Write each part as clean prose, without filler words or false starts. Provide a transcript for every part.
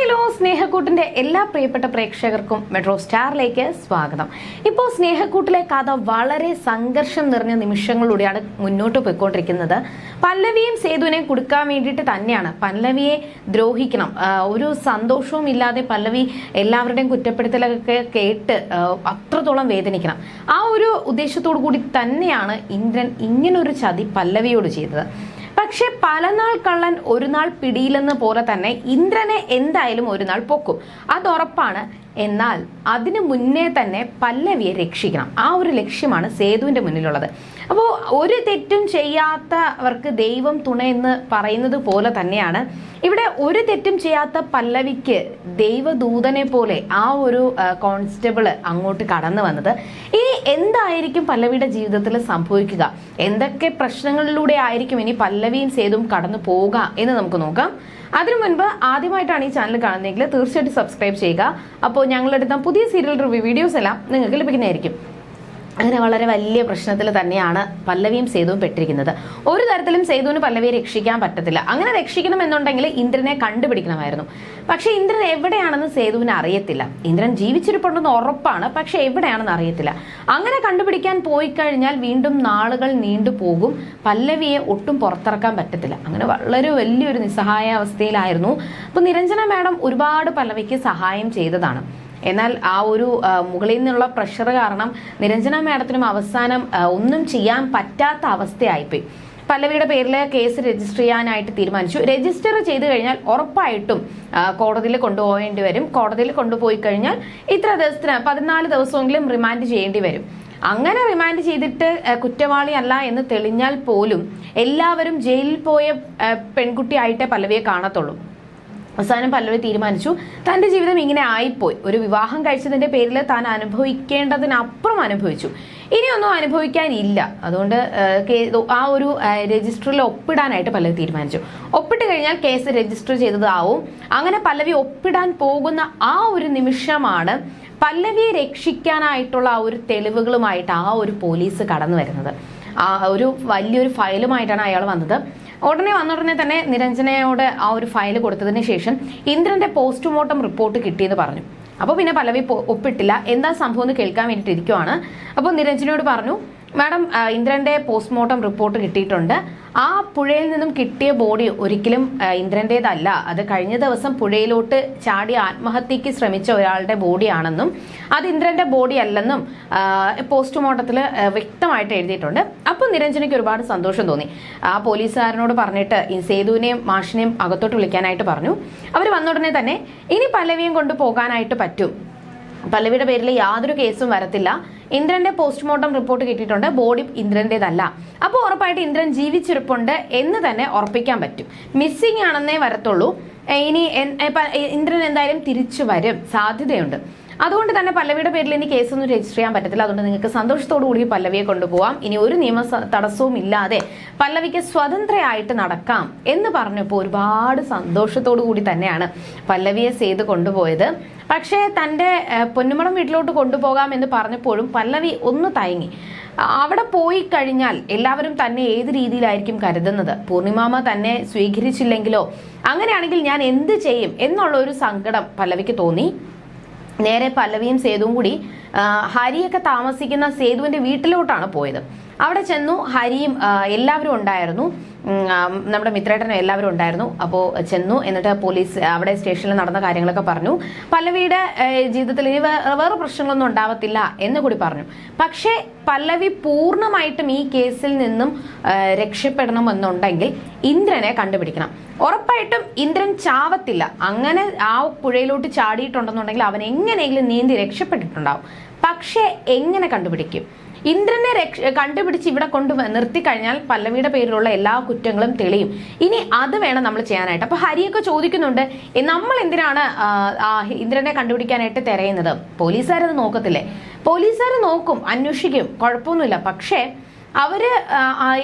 Hello, സ്നേഹക്കൂട്ടിന്റെ എല്ലാ പ്രിയപ്പെട്ട പ്രേക്ഷകർക്കും മെട്രോ സ്റ്റാറിലേക്ക് സ്വാഗതം. ഇപ്പോൾ സ്നേഹക്കൂട്ടിലെ കഥ വളരെ സംഘർഷം നിറഞ്ഞ നിമിഷങ്ങളിലൂടെയാണ് മുന്നോട്ട് പോയിക്കൊണ്ടിരിക്കുന്നത്. പല്ലവിയും സേതുവിനെയും കൊടുക്കാൻ വേണ്ടിയിട്ട് തന്നെയാണ്. പല്ലവിയെ ദ്രോഹിക്കണം, ഒരു സന്തോഷവും ഇല്ലാതെ പല്ലവി എല്ലാവരുടെയും കുറ്റപ്പെടുത്തലൊക്കെ കേട്ട് അത്രത്തോളം വേദനിക്കണം. ആ ഒരു ഉദ്ദേശത്തോടു കൂടി തന്നെയാണ് ഇന്ദ്രൻ ഇങ്ങനൊരു ചതി പല്ലവിയോട് ചെയ്തത്. പക്ഷെ പല നാൾ കള്ളൻ ഒരു നാൾ പിടിയിലെന്ന പോലെ തന്നെ ഇന്ദ്രനെ എന്തായാലും ഒരു നാൾ പൊക്കും, അത് ഉറപ്പാണ്. എന്നാൽ അതിനു മുന്നേ തന്നെ പല്ലവിയെ രക്ഷിക്കണം. ആ ഒരു ലക്ഷ്യമാണ് സേതുവിന്റെ മുന്നിലുള്ളത്. അപ്പോൾ ഒരു തെറ്റും ചെയ്യാത്തവർക്ക് ദൈവം തുണയെന്ന് പറയുന്നത് പോലെ തന്നെയാണ് ഇവിടെ ഒരു തെറ്റും ചെയ്യാത്ത പല്ലവിക്ക് ദൈവദൂതനെ പോലെ ആ ഒരു കോൺസ്റ്റബിള് അങ്ങോട്ട് കടന്നു വന്നത്. ഇനി എന്തായിരിക്കും പല്ലവിയുടെ ജീവിതത്തിൽ സംഭവിക്കുക, എന്തൊക്കെ പ്രശ്നങ്ങളിലൂടെ ആയിരിക്കും ഇനി പല്ലവിയും സേതുവും കടന്നു പോവുക എന്ന് നമുക്ക് നോക്കാം. അതിനു മുൻപ് ആദ്യമായിട്ടാണ് ഈ ചാനൽ കാണുന്നതെങ്കിൽ തീർച്ചയായിട്ടും സബ്സ്ക്രൈബ് ചെയ്യുക. അപ്പോൾ ഞങ്ങളെടുത്ത പുതിയ സീരിയൽ റിവ്യൂ വീഡിയോസ് എല്ലാം നിങ്ങൾക്ക് ലഭിക്കുന്നതായിരിക്കും. അങ്ങനെ വളരെ വലിയ പ്രശ്നത്തിൽ തന്നെയാണ് പല്ലവിയും സേതുവും പെട്ടിരിക്കുന്നത്. ഒരു തരത്തിലും സേതുവിന് പല്ലവിയെ രക്ഷിക്കാൻ പറ്റത്തില്ല. അങ്ങനെ രക്ഷിക്കണമെന്നുണ്ടെങ്കിൽ ഇന്ദ്രനെ കണ്ടുപിടിക്കണമായിരുന്നു. പക്ഷെ ഇന്ദ്രൻ എവിടെയാണെന്ന് സേതുവിന് അറിയത്തില്ല. ഇന്ദ്രൻ ജീവിച്ചിരിപ്പുണ്ടെന്ന് ഉറപ്പാണ്, പക്ഷെ എവിടെയാണെന്ന് അറിയത്തില്ല. അങ്ങനെ കണ്ടുപിടിക്കാൻ പോയി കഴിഞ്ഞാൽ വീണ്ടും നാളുകൾ നീണ്ടുപോകും. പല്ലവിയെ ഒട്ടും പുറത്തിറക്കാൻ പറ്റത്തില്ല. അങ്ങനെ വളരെ വലിയൊരു നിസ്സഹായ അവസ്ഥയിലായിരുന്നു. അപ്പൊ നിരഞ്ജന മാഡം ഒരുപാട് പല്ലവിക്ക് സഹായം ചെയ്തതാണ്. എന്നാൽ ആ ഒരു മുകളിൽ നിന്നുള്ള പ്രഷർ കാരണം നിരഞ്ജന മാഡത്തിനും അവസാനം ഒന്നും ചെയ്യാൻ പറ്റാത്ത അവസ്ഥയായിപ്പോയി. പല്ലവിയുടെ പേരിൽ കേസ് രജിസ്റ്റർ ചെയ്യാനായിട്ട് തീരുമാനിച്ചു. രജിസ്റ്റർ ചെയ്ത് കഴിഞ്ഞാൽ ഉറപ്പായിട്ടും കോടതിയിൽ കൊണ്ടുപോകേണ്ടി വരും. കോടതിയിൽ കൊണ്ടുപോയി കഴിഞ്ഞാൽ ഇത്ര ദിവസത്തിന് 14 ദിവസമെങ്കിലും റിമാൻഡ് ചെയ്യേണ്ടി വരും. അങ്ങനെ റിമാൻഡ് ചെയ്തിട്ട് കുറ്റവാളി അല്ല എന്ന് തെളിഞ്ഞാൽ പോലും എല്ലാവരും ജയിലിൽ പോയ പെൺകുട്ടിയായിട്ടേ പല്ലവിയെ കാണത്തുള്ളൂ. അവസാനം പല്ലവി തീരുമാനിച്ചു, തന്റെ ജീവിതം ഇങ്ങനെ ആയിപ്പോയി. ഒരു വിവാഹം കഴിച്ചതിന്റെ പേരിൽ താൻ അനുഭവിക്കേണ്ടതിനപ്പുറം അനുഭവിച്ചു. ഇനിയൊന്നും അനുഭവിക്കാനില്ല. അതുകൊണ്ട് ആ ഒരു രജിസ്റ്ററിൽ ഒപ്പിടാനായിട്ട് പല്ലവി തീരുമാനിച്ചു. ഒപ്പിട്ട് കഴിഞ്ഞാൽ കേസ് രജിസ്റ്റർ ചെയ്തതാവും. അങ്ങനെ പല്ലവി ഒപ്പിടാൻ പോകുന്ന ആ ഒരു നിമിഷമാണ് പല്ലവിയെ രക്ഷിക്കാനായിട്ടുള്ള ആ ഒരു തെളിവുകളുമായിട്ട് ആ ഒരു പോലീസ് കടന്നു വരുന്നത്. ആ ഒരു വലിയൊരു ഫയലുമായിട്ടാണ് അയാൾ വന്നത്. ഉടനെ തന്നെ നിരഞ്ജനയോട് ആ ഒരു ഫയൽ കൊടുത്തതിന് ശേഷം ഇന്ദ്രന്റെ പോസ്റ്റ്മോർട്ടം റിപ്പോർട്ട് കിട്ടിയെന്ന് പറഞ്ഞു. അപ്പോൾ പിന്നെ പല്ലവി ഒപ്പിട്ടില്ല. എന്താ സംഭവം എന്ന് കേൾക്കാൻ വേണ്ടിയിട്ട് ഇരിക്കുവാണ്. അപ്പോൾ നിരഞ്ജനയോട് പറഞ്ഞു, മാഡം ഇന്ദ്രന്റെ പോസ്റ്റ്മോർട്ടം റിപ്പോർട്ട് കിട്ടിയിട്ടുണ്ട്. ആ പുഴയിൽ നിന്നും കിട്ടിയ ബോഡി ഒരിക്കലും ഇന്ദ്രന്റേതല്ല. അത് കഴിഞ്ഞ ദിവസം പുഴയിലോട്ട് ചാടി ആത്മഹത്യക്ക് ശ്രമിച്ച ഒരാളുടെ ബോഡിയാണെന്നും അത് ഇന്ദ്രന്റെ ബോഡി അല്ലെന്നും പോസ്റ്റ്മോർട്ടത്തിൽ വ്യക്തമായിട്ട് എഴുതിയിട്ടുണ്ട്. അപ്പോൾ നിരഞ്ജനയ്ക്ക് ഒരുപാട് സന്തോഷം തോന്നി. ആ പോലീസുകാരനോട് പറഞ്ഞിട്ട് സേതുവിനെയും മാഷിനെയും അകത്തോട്ട് വിളിക്കാനായിട്ട് പറഞ്ഞു. അവർ വന്നുടനെ തന്നെ ഇനി പല്ലവിയും കൊണ്ട് പോകാനായിട്ട് പറ്റും. പല്ലവിയുടെ പേരിൽ യാതൊരു കേസും വരത്തില്ല. ഇന്ദ്രന്റെ പോസ്റ്റ്മോർട്ടം റിപ്പോർട്ട് കിട്ടിയിട്ടുണ്ട്. ബോഡി ഇന്ദ്രന്റേതല്ല. അപ്പോൾ ഉറപ്പായിട്ട് ഇന്ദ്രൻ ജീവിച്ചിരിപ്പുണ്ട് എന്ന് തന്നെ ഉറപ്പിക്കാൻ പറ്റും. മിസ്സിംഗ് ആണെന്നേ വരത്തുള്ളൂ. ഇനി ഇന്ദ്രൻ എന്തായാലും തിരിച്ചു വരും, സാധ്യതയുണ്ട്. അതുകൊണ്ട് തന്നെ പല്ലവിയുടെ പേരിൽ ഇനി കേസൊന്നും രജിസ്റ്റർ ചെയ്യാൻ പറ്റത്തില്ല. അതുകൊണ്ട് നിങ്ങൾക്ക് സന്തോഷത്തോടു കൂടി പല്ലവിയെ കൊണ്ടുപോകാം. ഇനി ഒരു നിയമ തടസ്സവും ഇല്ലാതെ പല്ലവിക്ക് സ്വതന്ത്രയായിട്ട് നടക്കാം എന്ന് പറഞ്ഞപ്പോൾ ഒരുപാട് സന്തോഷത്തോടു കൂടി തന്നെയാണ് പല്ലവിയെ സേതു കൊണ്ടുപോയത്. പക്ഷേ തൻ്റെ പൊന്നുമടം വീട്ടിലോട്ട് കൊണ്ടുപോകാം എന്ന് പറഞ്ഞപ്പോഴും പല്ലവി ഒന്ന് തയങ്ങി. അവിടെ പോയി കഴിഞ്ഞാൽ എല്ലാവരും തന്നെ ഏത് രീതിയിലായിരിക്കും കരുതുന്നത്, പൂർണിമാമ തന്നെ സ്വീകരിച്ചില്ലെങ്കിലോ, അങ്ങനെയാണെങ്കിൽ ഞാൻ എന്ത് ചെയ്യും എന്നുള്ള ഒരു സങ്കടം പല്ലവിക്ക് തോന്നി. നേരെ പല്ലവിയും സേതുവും കൂടി ഹരിയൊക്കെ താമസിക്കുന്ന സേതുവിന്റെ വീട്ടിലോട്ടാണ് പോയത്. അവിടെ ചെന്നു. ഹരിയും എല്ലാവരും ഉണ്ടായിരുന്നു, നമ്മുടെ മിത്രേട്ടനും എല്ലാവരും ഉണ്ടായിരുന്നു. അപ്പോൾ ചെന്നു. എന്നിട്ട് പോലീസ് അവിടെ സ്റ്റേഷനിൽ നടന്ന കാര്യങ്ങളൊക്കെ പറഞ്ഞു. പല്ലവിയുടെ ജീവിതത്തിൽ ഇനി വേറെ പ്രശ്നങ്ങളൊന്നും ഉണ്ടാവത്തില്ല എന്ന് കൂടി പറഞ്ഞു. പക്ഷേ പല്ലവി പൂർണ്ണമായിട്ടും ഈ കേസിൽ നിന്നും രക്ഷപ്പെടണമെന്നുണ്ടെങ്കിൽ ഇന്ദ്രനെ കണ്ടുപിടിക്കണം. ഉറപ്പായിട്ടും ഇന്ദ്രൻ ചാവത്തില്ല. അങ്ങനെ ആ പുഴയിലോട്ട് ചാടിയിട്ടുണ്ടെന്നുണ്ടെങ്കിൽ അവൻ എങ്ങനെയെങ്കിലും നീന്തി രക്ഷപ്പെട്ടിട്ടുണ്ടാവും. പക്ഷേ എങ്ങനെ കണ്ടുപിടിക്കും? ഇന്ദ്രനെ കണ്ടുപിടിച്ച് ഇവിടെ കൊണ്ട് നിർത്തിക്കഴിഞ്ഞാൽ പല്ലവിയുടെ പേരിലുള്ള എല്ലാ കുറ്റങ്ങളും തെളിയും. ഇനി അത് വേണം നമ്മൾ ചെയ്യാനായിട്ട്. അപ്പൊ ഹരിയൊക്കെ ചോദിക്കുന്നുണ്ട്, നമ്മൾ എന്തിനാണ് ഇന്ദ്രനെ കണ്ടുപിടിക്കാനായിട്ട് തിരയുന്നത്? പോലീസുകാരത് നോക്കത്തില്ലേ? പോലീസുകാർ നോക്കും, അന്വേഷിക്കും, കുഴപ്പമൊന്നുമില്ല. പക്ഷേ അവര്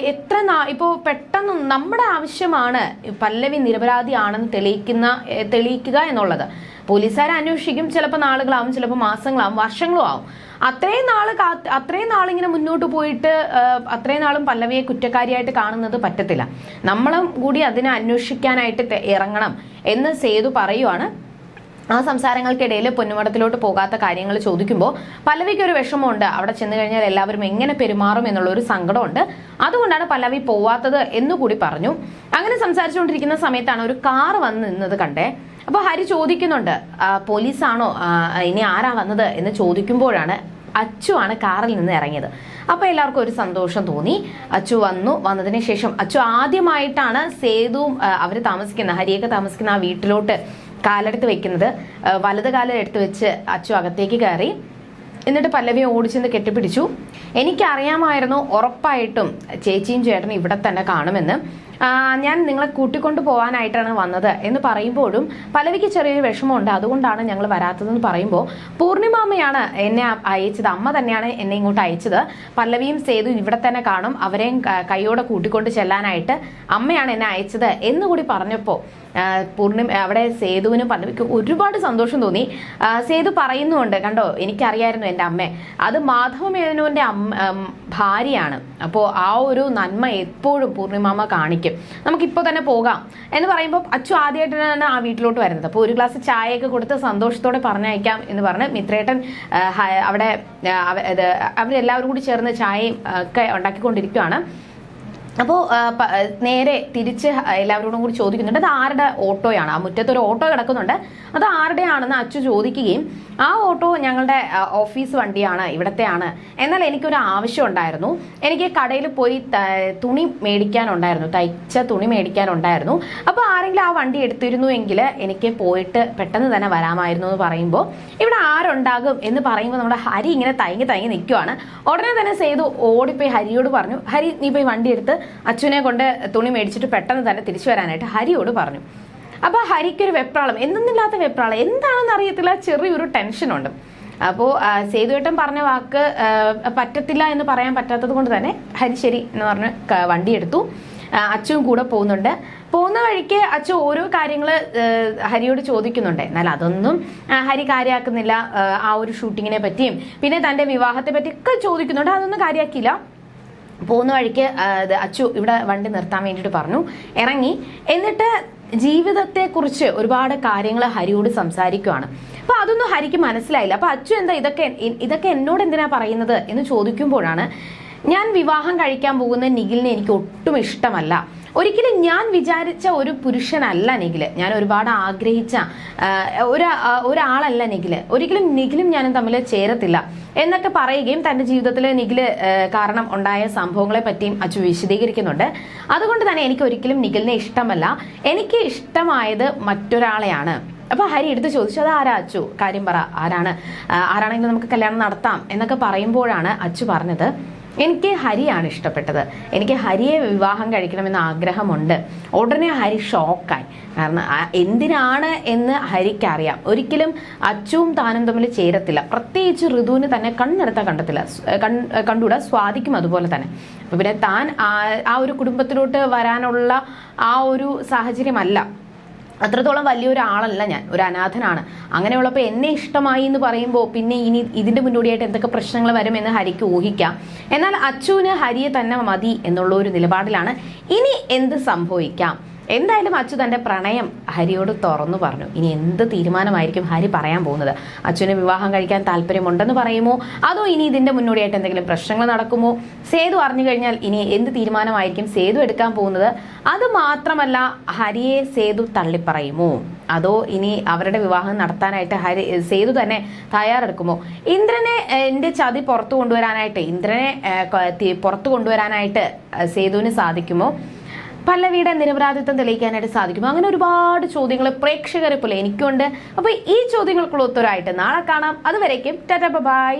ഇപ്പോ പെട്ടെന്ന് നമ്മുടെ ആവശ്യമാണ് പല്ലവി നിരപരാധിയാണെന്ന് തെളിയിക്കുക എന്നുള്ളത്. പോലീസുകാർ അന്വേഷിക്കും. ചിലപ്പോൾ നാളുകളാവും, ചിലപ്പോൾ മാസങ്ങളാവും, വർഷങ്ങളും ആവും. അത്രയും നാളിങ്ങനെ മുന്നോട്ട് പോയിട്ട് അത്രയും നാളും പല്ലവിയെ കുറ്റക്കാരിയായിട്ട് കാണുന്നത് പറ്റത്തില്ല. നമ്മളും കൂടി അതിനെ അന്വേഷിക്കാനായിട്ട് ഇറങ്ങണം എന്ന് സേതു പറയുവാണ്. ആ സംസാരങ്ങൾക്കിടയിൽ പൊന്നുമടത്തിലോട്ട് പോകാത്ത കാര്യങ്ങൾ ചോദിക്കുമ്പോൾ പല്ലവിക്ക് ഒരു വിഷമമുണ്ട്. അവിടെ ചെന്ന് കഴിഞ്ഞാൽ എല്ലാവരും എങ്ങനെ പെരുമാറും എന്നുള്ള ഒരു സങ്കടമുണ്ട്. അതുകൊണ്ടാണ് പല്ലവി പോവാത്തത് എന്നുകൂടി പറഞ്ഞു. അങ്ങനെ സംസാരിച്ചുകൊണ്ടിരിക്കുന്ന സമയത്താണ് ഒരു കാർ വന്ന് നിന്നത് കണ്ടേ. അപ്പോൾ ഹരി ചോദിക്കുന്നുണ്ട്, പോലീസാണോ, ഇനി ആരാ വന്നത് എന്ന് ചോദിക്കുമ്പോഴാണ് അച്ചു ആണ് കാറിൽ നിന്ന് ഇറങ്ങിയത്. അപ്പൊ എല്ലാവർക്കും ഒരു സന്തോഷം തോന്നി. അച്ചു വന്നതിന് ശേഷം അച്ചു ആദ്യമായിട്ടാണ് സേതുവും അവര് താമസിക്കുന്ന ഹരിയൊക്കെ താമസിക്കുന്ന ആ വീട്ടിലോട്ട് കാലെടുത്ത് വെക്കുന്നത്. വലത് കാലം എടുത്ത് വെച്ച് അച്ചു അകത്തേക്ക് കയറി. എന്നിട്ട് പല്ലവിയെ ഓടിച്ചെന്ന് കെട്ടിപ്പിടിച്ചു. എനിക്കറിയാമായിരുന്നു ഉറപ്പായിട്ടും ചേച്ചിയും ചേട്ടനും ഇവിടെ തന്നെ കാണുമെന്ന്. ഞാൻ നിങ്ങളെ കൂട്ടിക്കൊണ്ടു പോകാനായിട്ടാണ് വന്നത് എന്ന് പറയുമ്പോഴും പല്ലവിക്ക് ചെറിയൊരു വിഷമമുണ്ട്. അതുകൊണ്ടാണ് ഞങ്ങൾ വരാത്തതെന്ന് പറയുമ്പോൾ പൂർണിമാമ്മയാണ് എന്നെ അയച്ചത്, അമ്മ തന്നെയാണ് എന്നെ ഇങ്ങോട്ട് അയച്ചത്. പല്ലവിയും സേതു ഇവിടെ തന്നെ കാണും, അവരെയും കൈയോടെ കൂട്ടിക്കൊണ്ട് ചെല്ലാനായിട്ട് അമ്മയാണ് എന്നെ അയച്ചത് എന്നുകൂടി പറഞ്ഞപ്പോൾ അവിടെ സേതുവിനും പല്ലവിക്ക് ഒരുപാട് സന്തോഷം തോന്നി. സേതു പറയുന്നുണ്ട്, കണ്ടോ എനിക്കറിയായിരുന്നു എൻ്റെ അമ്മ, അത് മാധവമേനോന്റെ ഭാര്യയാണ്. അപ്പോൾ ആ ഒരു നന്മ എപ്പോഴും പൂർണിമാമ്മ കാണിക്കും, നമുക്കിപ്പോൾ തന്നെ പോകാം എന്ന് പറയുമ്പോൾ അച്ചു ആദ്യമായിട്ടാണ് ആ വീട്ടിലോട്ട് വരുന്നത്. അപ്പോൾ ഒരു ഗ്ലാസ് ചായയൊക്കെ കൊടുത്ത് സന്തോഷത്തോടെ പറഞ്ഞയക്കാം എന്ന് പറഞ്ഞ് മിത്രേട്ടൻ അവിടെ അവരെല്ലാവരും കൂടി ചേർന്ന് ചായയും ഒക്കെ ഉണ്ടാക്കിക്കൊണ്ടിരിക്കുകയാണ്. അപ്പോൾ നേരെ തിരിച്ച് എല്ലാവരോടും കൂടി ചോദിക്കുന്നുണ്ട്, അത് ആരുടെ ഓട്ടോയാണ്, ആ മുറ്റത്തൊരു ഓട്ടോ കിടക്കുന്നുണ്ട്, അത് ആരുടെയാണെന്ന് അച്ചു ചോദിക്കുകയും ആ ഓട്ടോ ഞങ്ങളുടെ ഓഫീസ് വണ്ടിയാണ്, ഇവിടത്തെയാണ്. എന്നാൽ എനിക്കൊരു ആവശ്യം ഉണ്ടായിരുന്നു, എനിക്ക് കടയിൽ പോയി തുണി മേടിക്കാനുണ്ടായിരുന്നു, തയ്ച്ച തുണി മേടിക്കാനുണ്ടായിരുന്നു. അപ്പോൾ ആരെങ്കിലും ആ വണ്ടി എടുത്തിരുന്നു എങ്കിൽ എനിക്ക് പോയിട്ട് പെട്ടെന്ന് തന്നെ വരാമായിരുന്നു എന്ന് പറയുമ്പോൾ ഇവിടെ ആരുണ്ടാകും എന്ന് പറയുമ്പോൾ നമ്മുടെ ഹരി ഇങ്ങനെ തയങ്ങി നിൽക്കുവാണ്. ഉടനെ തന്നെ സേതു ഓടിപ്പോയി ഹരിയോട് പറഞ്ഞു, ഹരി നീ പോയി വണ്ടി എടുത്ത് അച്ഛനെ കൊണ്ട് തുണി മേടിച്ചിട്ട് പെട്ടെന്ന് തന്നെ തിരിച്ചു വരാനായിട്ട് ഹരിയോട് പറഞ്ഞു. അപ്പോൾ ഹരിക്കൊരു വെപ്രാളം, എന്തെന്നില്ലാത്ത വെപ്രാളം, എന്താണെന്ന് അറിയത്തില്ല, ചെറിയൊരു ടെൻഷനുണ്ട്. അപ്പോൾ സേതുവേട്ടൻ പറഞ്ഞ വാക്ക് പറ്റത്തില്ല എന്ന് പറയാൻ പറ്റാത്തത് കൊണ്ട് തന്നെ ഹരി ശരി എന്ന് പറഞ്ഞ് വണ്ടി എടുത്തു. അച്ഛനും കൂടെ പോകുന്നുണ്ട്. പോകുന്ന വഴിക്ക് അച്ഛൻ ഓരോ കാര്യങ്ങൾ ഹരിയോട് ചോദിക്കുന്നുണ്ട്. എന്നാൽ അതൊന്നും ഹരി കാര്യമാക്കുന്നില്ല. ആ ഒരു ഷൂട്ടിങ്ങിനെ പറ്റിയും പിന്നെ തൻ്റെ വിവാഹത്തെ പറ്റിയൊക്കെ ചോദിക്കുന്നുണ്ട്, അതൊന്നും കാര്യമാക്കിയില്ല. പോകുന്ന വഴിക്ക് അച്ചു ഇവിടെ വണ്ടി നിർത്താൻ വേണ്ടിയിട്ട് പറഞ്ഞു, ഇറങ്ങി. എന്നിട്ട് ജീവിതത്തെക്കുറിച്ച് ഒരുപാട് കാര്യങ്ങൾ ഹരിയോട് സംസാരിക്കുവാണ്. അപ്പൊ അതൊന്നും ഹരിക്ക് മനസ്സിലായില്ല. അപ്പൊ അച്ചു എന്താ ഇതൊക്കെ എന്നോട് എന്തിനാ പറയുന്നത് എന്ന് ചോദിക്കുമ്പോഴാണ്, ഞാൻ വിവാഹം കഴിക്കാൻ പോകുന്ന നിഖിലിനെ എനിക്ക് ഒട്ടും ഇഷ്ടമല്ല, ഒരിക്കലും ഞാൻ വിചാരിച്ച ഒരു പുരുഷനല്ല നിഖില്, ഞാൻ ഒരുപാട് ആഗ്രഹിച്ച ഒരാളല്ല നിഖില്, ഒരിക്കലും നിഖിലും ഞാനും തമ്മിൽ ചേരത്തില്ല എന്നൊക്കെ പറയുകയും തൻ്റെ ജീവിതത്തിൽ നിഖില് കാരണം ഉണ്ടായ സംഭവങ്ങളെ പറ്റിയും അച്ചു വിശദീകരിക്കുന്നുണ്ട്. അതുകൊണ്ട് തന്നെ എനിക്ക് ഒരിക്കലും നിഖിലിനെ ഇഷ്ടമല്ല, എനിക്ക് ഇഷ്ടമായത് മറ്റൊരാളെയാണ്. അപ്പൊ ഹരി എടുത്ത് ചോദിച്ചു, അത് ആരാ അച്ചു, കാര്യം പറ, ആരാണെങ്കിലും നമുക്ക് കല്യാണം നടത്താം എന്നൊക്കെ പറയുമ്പോഴാണ് അച്ചു പറഞ്ഞത്, എനിക്ക് ഹരിയാണ് ഇഷ്ടപ്പെട്ടത്, എനിക്ക് ഹരിയെ വിവാഹം കഴിക്കണമെന്ന് ആഗ്രഹമുണ്ട്. ഉടനെ ഹരി ഷോക്കായി. കാരണം എന്തിനാണ് എന്ന് ഹരിക്കറിയാം, ഒരിക്കലും അച്ചുവും താനും തമ്മിൽ ചേരത്തില്ല. പ്രത്യേകിച്ച് ഋതുവിന് തന്നെ കണ്ടുകൂടാ, സ്വാതിക്കും അതുപോലെ തന്നെ. അപ്പൊ പിന്നെ താൻ ആ ഒരു കുടുംബത്തിലോട്ട് വരാനുള്ള ആ ഒരു സാഹചര്യമല്ല, അത്രത്തോളം വലിയൊരാളല്ല ഞാൻ, ഒരു അനാഥനാണ്. അങ്ങനെയുള്ളപ്പോൾ എന്നെ ഇഷ്ടമായി എന്ന് പറയുമ്പോൾ പിന്നെ ഇനി ഇതിന്റെ മുന്നോടിയായിട്ട് എന്തൊക്കെ പ്രശ്നങ്ങൾ വരുമെന്ന് ഹരിക്ക് ഊഹിക്കാം. എന്നാൽ അച്ചുവിന് ഹരിയെ തന്നെ മതി എന്നുള്ള ഒരു നിലപാടിലാണ്. ഇനി എന്ത് സംഭവിക്കാം, എന്തായാലും അച്ചു തന്റെ പ്രണയം ഹരിയോട് തുറന്നു പറഞ്ഞു. ഇനി എന്ത് തീരുമാനമായിരിക്കും ഹരി പറയാൻ പോകുന്നത്? അച്ചുവിന് വിവാഹം കഴിക്കാൻ താല്പര്യമുണ്ടെന്ന് പറയുമോ, അതോ ഇനി ഇതിന്റെ മുന്നോടിയായിട്ട് എന്തെങ്കിലും പ്രശ്നങ്ങൾ നടക്കുമോ? സേതു അറിഞ്ഞു കഴിഞ്ഞാൽ ഇനി എന്ത് തീരുമാനമായിരിക്കും സേതു എടുക്കാൻ പോകുന്നത്? അത് മാത്രമല്ല, ഹരിയെ സേതു തള്ളിപ്പറയുമോ, അതോ ഇനി അവരുടെ വിവാഹം നടത്താനായിട്ട് സേതു തന്നെ തയ്യാറെടുക്കുമോ? ഇന്ദ്രനെ എന്റെ ചതി പുറത്തു കൊണ്ടുവരാനായിട്ട് സേതുവിന് സാധിക്കുമോ? പല്ലവിയുടെ നിരപരാധിത്വം തെളിയിക്കാനായിട്ട് സാധിക്കുമോ? അങ്ങനെ ഒരുപാട് ചോദ്യങ്ങൾ പ്രേക്ഷകരെ പോലെ എനിക്കുണ്ട്. അപ്പൊ ഈ ചോദ്യങ്ങൾക്കുള്ള ഉത്തരവായിട്ട് നാളെ കാണാം. അതുവരേക്കും ടാറ്റാ ബൈ.